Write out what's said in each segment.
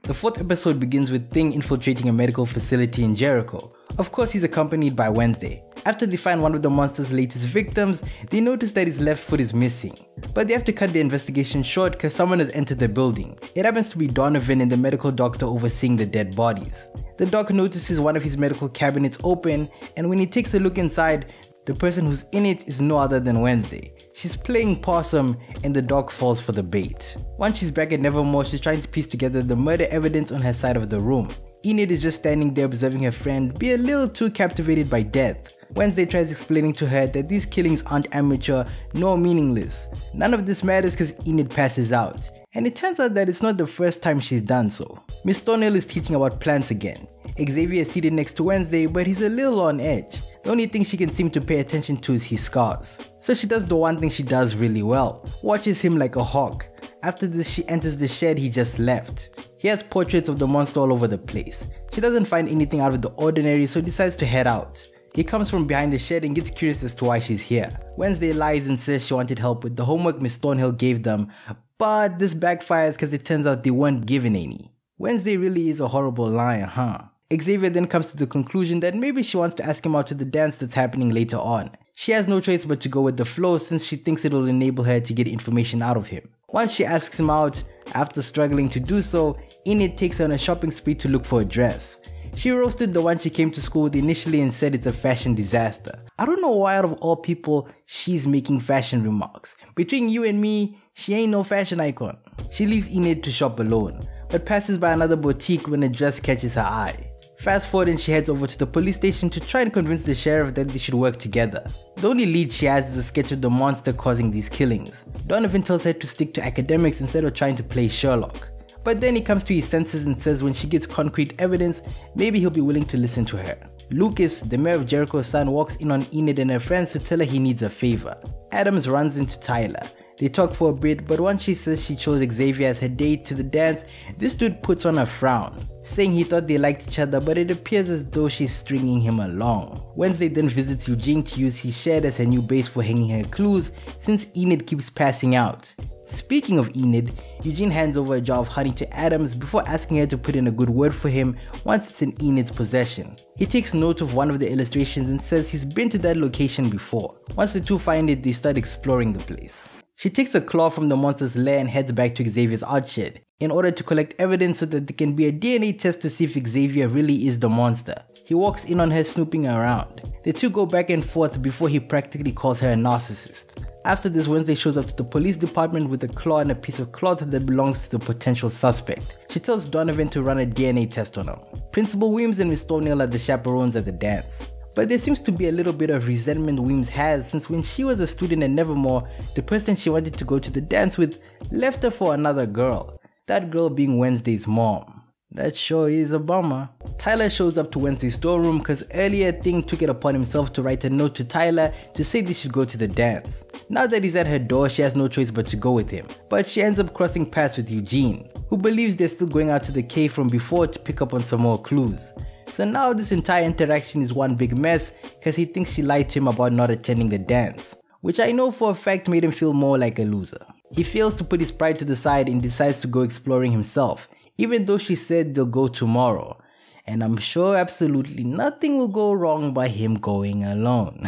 The 4th episode begins with Thing infiltrating a medical facility in Jericho. Of course, he's accompanied by Wednesday. After they find one of the monster's latest victims, they notice that his left foot is missing. But they have to cut their investigation short because someone has entered the building. It happens to be Donovan and the medical doctor overseeing the dead bodies. The doc notices one of his medical cabinets open, and when he takes a look inside, the person who's in it is no other than Wednesday. She's playing possum and the doc falls for the bait. Once she's back at Nevermore, she's trying to piece together the murder evidence on her side of the room. Enid is just standing there observing her friend be a little too captivated by death. Wednesday tries explaining to her that these killings aren't amateur nor meaningless. None of this matters because Enid passes out. And it turns out that it's not the first time she's done so. Miss Thornhill is teaching about plants again. Xavier is seated next to Wednesday, but he's a little on edge. The only thing she can seem to pay attention to is his scars. So she does the one thing she does really well, watches him like a hawk. After this, she enters the shed he just left. He has portraits of the monster all over the place. She doesn't find anything out of the ordinary, so decides to head out. He comes from behind the shed and gets curious as to why she's here. Wednesday lies and says she wanted help with the homework Miss Thornhill gave them, but this backfires because it turns out they weren't given any. Wednesday really is a horrible liar, huh? Xavier then comes to the conclusion that maybe she wants to ask him out to the dance that's happening later on. She has no choice but to go with the flow since she thinks it'll enable her to get information out of him. Once she asks him out, after struggling to do so, Enid takes her on a shopping spree to look for a dress. She roasted the one she came to school with initially and said it's a fashion disaster. I don't know why out of all people, she's making fashion remarks. Between you and me, she ain't no fashion icon. She leaves Enid to shop alone, but passes by another boutique when a dress catches her eye. Fast forward and she heads over to the police station to try and convince the sheriff that they should work together. The only lead she has is a sketch of the monster causing these killings. Donovan tells her to stick to academics instead of trying to play Sherlock. But then he comes to his senses and says when she gets concrete evidence, maybe he'll be willing to listen to her. Lucas, the mayor of Jericho's son, walks in on Enid and her friends to tell her he needs a favor. Adams runs into Tyler. They talk for a bit, but once she says she chose Xavier as her date to the dance, this dude puts on a frown, saying he thought they liked each other, but it appears as though she's stringing him along. Wednesday then visits Eugene to use his shed as her new base for hanging her clues, since Enid keeps passing out. Speaking of Enid, Eugene hands over a jar of honey to Adams before asking her to put in a good word for him once it's in Enid's possession. He takes note of one of the illustrations and says he's been to that location before. Once the two find it, they start exploring the place. She takes a claw from the monster's lair and heads back to Xavier's art shed in order to collect evidence so that there can be a DNA test to see if Xavier really is the monster. He walks in on her snooping around. The two go back and forth before he practically calls her a narcissist. After this, Wednesday shows up to the police department with a claw and a piece of cloth that belongs to the potential suspect. She tells Donovan to run a DNA test on him. Principal Weems and Miss Thornhill are the chaperones at the dance. But there seems to be a little bit of resentment Weems has since when she was a student at Nevermore, the person she wanted to go to the dance with left her for another girl. That girl being Wednesday's mom. That sure is a bummer. Tyler shows up to Wednesday's storeroom because earlier Thing took it upon himself to write a note to Tyler to say they should go to the dance. Now that he's at her door, she has no choice but to go with him. But she ends up crossing paths with Eugene, who believes they're still going out to the cave from before to pick up on some more clues. So now this entire interaction is one big mess because he thinks she lied to him about not attending the dance, which I know for a fact made him feel more like a loser. He fails to put his pride to the side and decides to go exploring himself, even though she said they'll go tomorrow. And I'm sure absolutely nothing will go wrong by him going alone.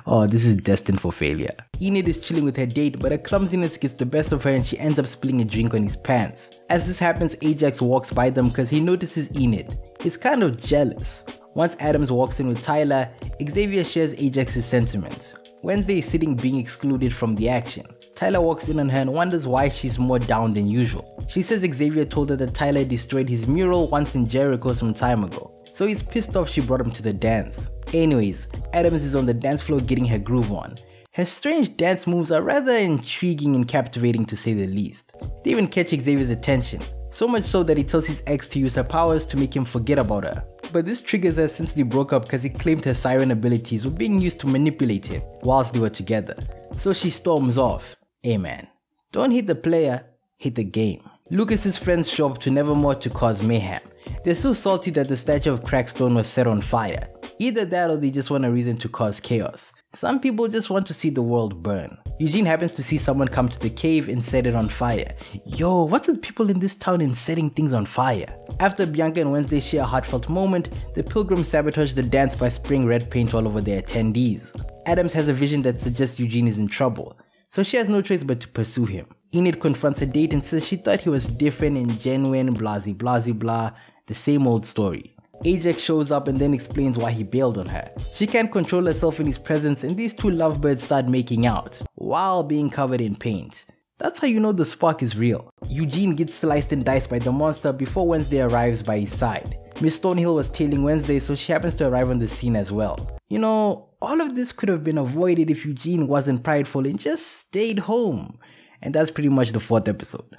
Oh, this is destined for failure. Enid is chilling with her date, but her clumsiness gets the best of her and she ends up spilling a drink on his pants. As this happens, Ajax walks by them because he notices Enid. He's kind of jealous. Once Adams walks in with Tyler, Xavier shares Ajax's sentiments. Wednesday is sitting being excluded from the action. Tyler walks in on her and wonders why she's more down than usual. She says Xavier told her that Tyler destroyed his mural once in Jericho some time ago, so he's pissed off she brought him to the dance. Anyways, Adams is on the dance floor getting her groove on. Her strange dance moves are rather intriguing and captivating to say the least. They even catch Xavier's attention, so much so that he tells his ex to use her powers to make him forget about her. But this triggers her since they broke up because he claimed her siren abilities were being used to manipulate him whilst they were together. So she storms off. Hey man, don't hit the player, hit the game. Lucas's friends show up to Nevermore to cause mayhem. They're so salty that the statue of Crackstone was set on fire. Either that or they just want a reason to cause chaos. Some people just want to see the world burn. Eugene happens to see someone come to the cave and set it on fire. Yo, what's with people in this town and setting things on fire? After Bianca and Wednesday share a heartfelt moment, the pilgrims sabotage the dance by spraying red paint all over their attendees. Adams has a vision that suggests Eugene is in trouble, so she has no choice but to pursue him. Enid confronts her date and says she thought he was different and genuine, blah blah, the same old story. Ajax shows up and then explains why he bailed on her. She can't control herself in his presence and these two lovebirds start making out, while being covered in paint. That's how you know the spark is real. Eugene gets sliced and diced by the monster before Wednesday arrives by his side. Miss Stonehill was tailing Wednesday, so she happens to arrive on the scene as well. You know, all of this could have been avoided if Eugene wasn't prideful and just stayed home. And that's pretty much the 4th episode.